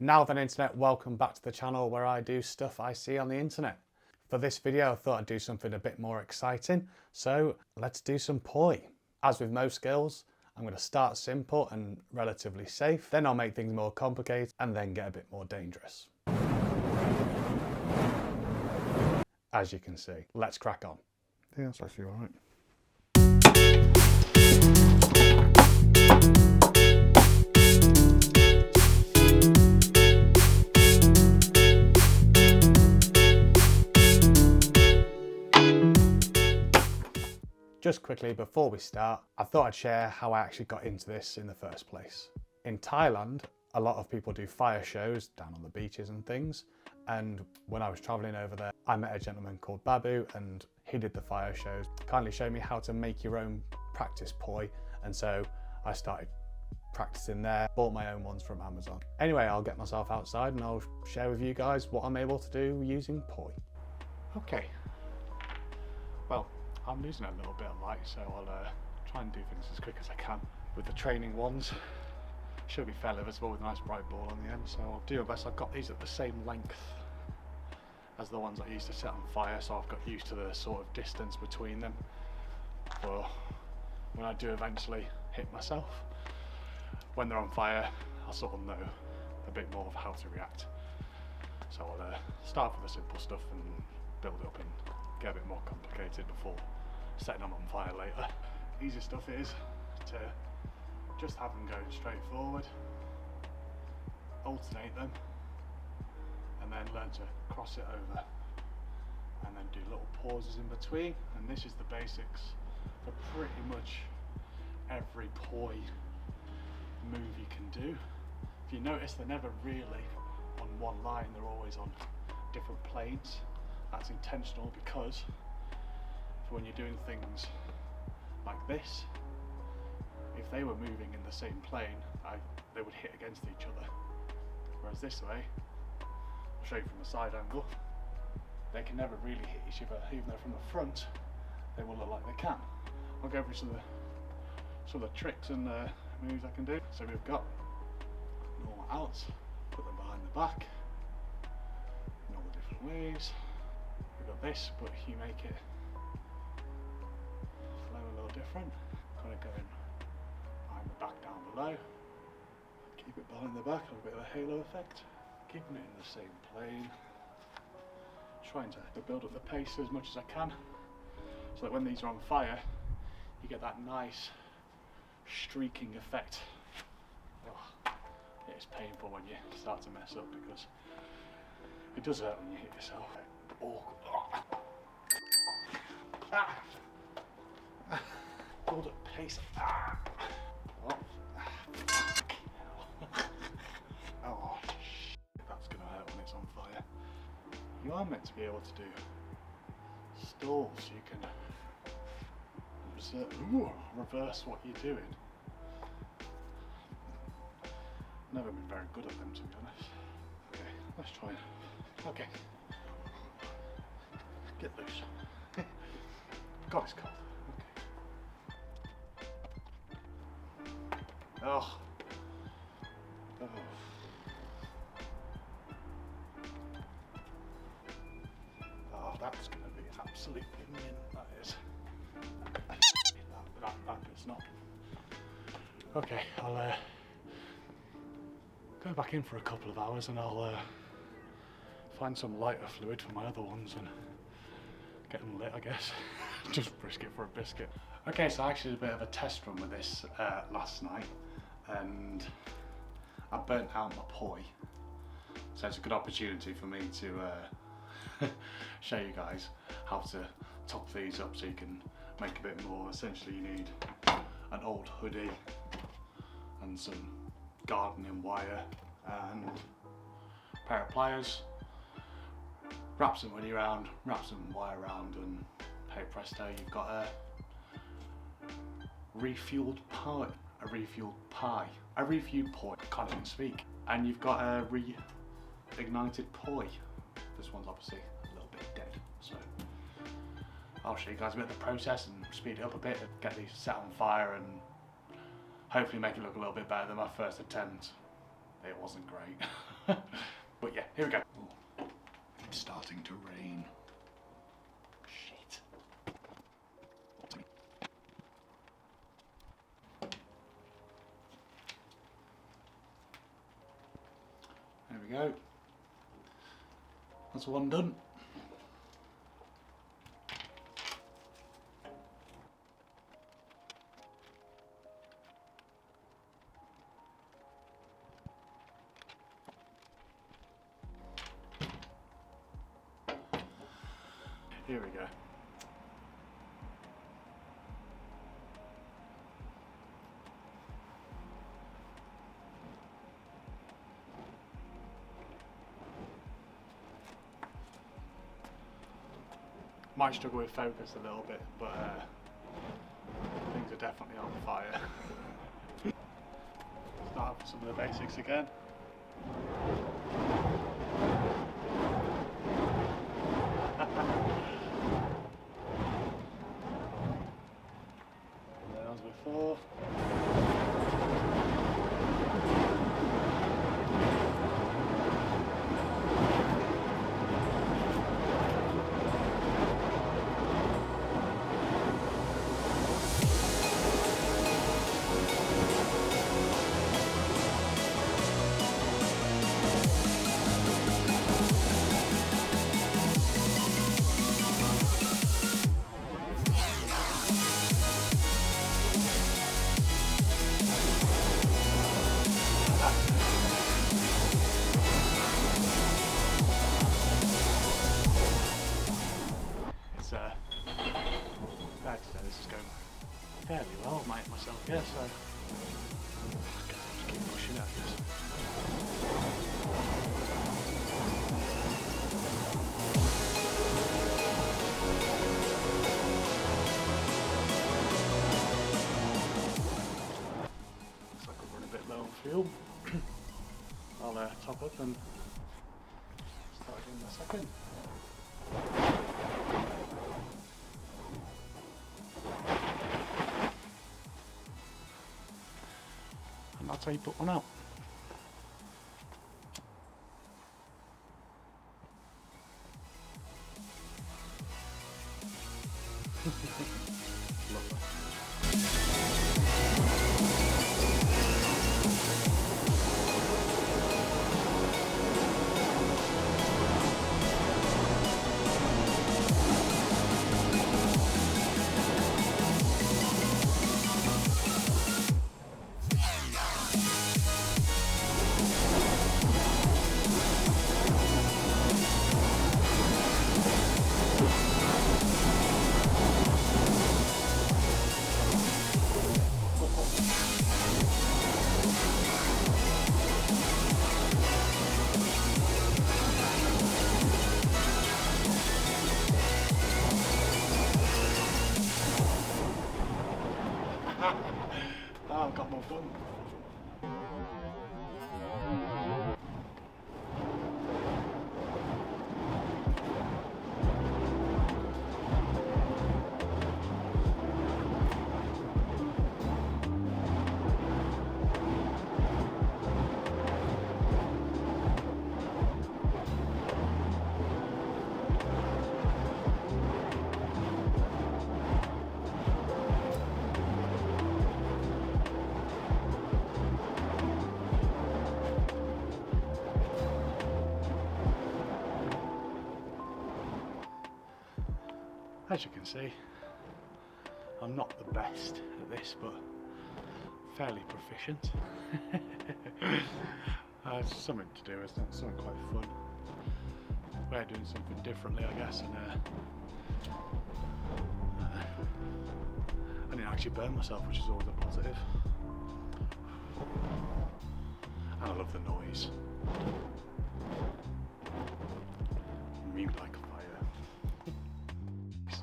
Now then internet, welcome back to the channel where I do stuff I see on the internet. For this video I thought I'd do something a bit more exciting, so let's do some poi. As with most skills, I'm going to start simple and relatively safe, then I'll make things more complicated and then get a bit more dangerous. As you can see, let's crack on. Yeah, that's actually alright. Just quickly before we start, I thought I'd share how I actually got into this in the first place. In Thailand, a lot of people do fire shows down on the beaches and things, and when I was travelling over there, I met a gentleman called Babu and he did the fire shows. Kindly showed me how to make your own practice poi, and so I started practicing there, bought my own ones from Amazon. Anyway, I'll get myself outside and I'll share with you guys what I'm able to do using poi. Okay, well, I'm losing a little bit of light, so I'll try and do things as quick as I can. With the training ones, should be fairly visible with a nice bright ball on the end, so I'll do my best. I've got these at the same length as the ones I used to set on fire, so I've got used to the sort of distance between them for when I do eventually hit myself. When they're on fire, I'll sort of know a bit more of how to react. So I'll start with the simple stuff and build it up and get a bit more complicated before setting them on fire later. Easy stuff is to just have them going straight forward, alternate them, and then learn to cross it over, and then do little pauses in between. And this is the basics for pretty much every poi move you can do. If you notice, they're never really on one line, they're always on different planes. That's intentional because for when you're doing things like this, if they were moving in the same plane, they would hit against each other. Whereas this way, I'll show you from a side angle, they can never really hit each other, even though from the front they will look like they can. I'll go through some of the tricks and moves I can do. So we've got normal outs, put them behind the back, in all the different ways. We've got this, but you make it flow a little different. Got it going behind the back down below. Keep it behind the back, a little bit of a halo effect. Keeping it in the same plane. Trying to build up the pace as much as I can, so that when these are on fire, you get that nice streaking effect. Oh, it's painful when you start to mess up because it does hurt when you hit yourself. Oh. Ah. Build up pace. Ah. Oh. Oh, shit. That's gonna hurt when it's on fire. You are meant to be able to do stalls, so you can reverse what you're doing. Never been very good at them, to be honest. Okay, let's try it. Okay. Get loose. God, it's cold. Okay. Oh. Oh. Oh, that's going to be absolutely mint, that is. That bit's not. Okay, I'll go back in for a couple of hours and I'll find some lighter fluid for my other ones and get them lit, I guess. Just risk it for a biscuit. Okay, so I actually did a bit of a test run with this last night and I burnt out my poi. So it's a good opportunity for me to show you guys how to top these up so you can make a bit more. Essentially you need an old hoodie and some gardening wire and a pair of pliers. Wrap some hoodie around, wrap some wire around, and hey presto, you've got a refueled pie. A refueled pie. A refueled poi, can't even speak. And you've got a reignited poi. This one's obviously a little bit dead, so I'll show you guys a bit of the process and speed it up a bit and get these set on fire and hopefully make it look a little bit better than my first attempt. it wasn't great. But yeah, here we go. Ooh, it's starting to rain. Shit. There we go. That's one done. Here we go. Might struggle with focus a little bit, but things are definitely on fire. Start with some of the basics again. As before. This is going fairly well, myself, yeah, so I guess I'll just keep pushing it, I guess. Looks like I've run a bit low on fuel. I'll top up and start again in a second. And that's how you put one out. Lovely. Oh, I've got more fun. As you can see, I'm not the best at this, but fairly proficient. It's something to do, isn't it? Something quite fun. We're doing something differently, I guess, and I didn't actually burn myself, which is always a positive. And I love the noise.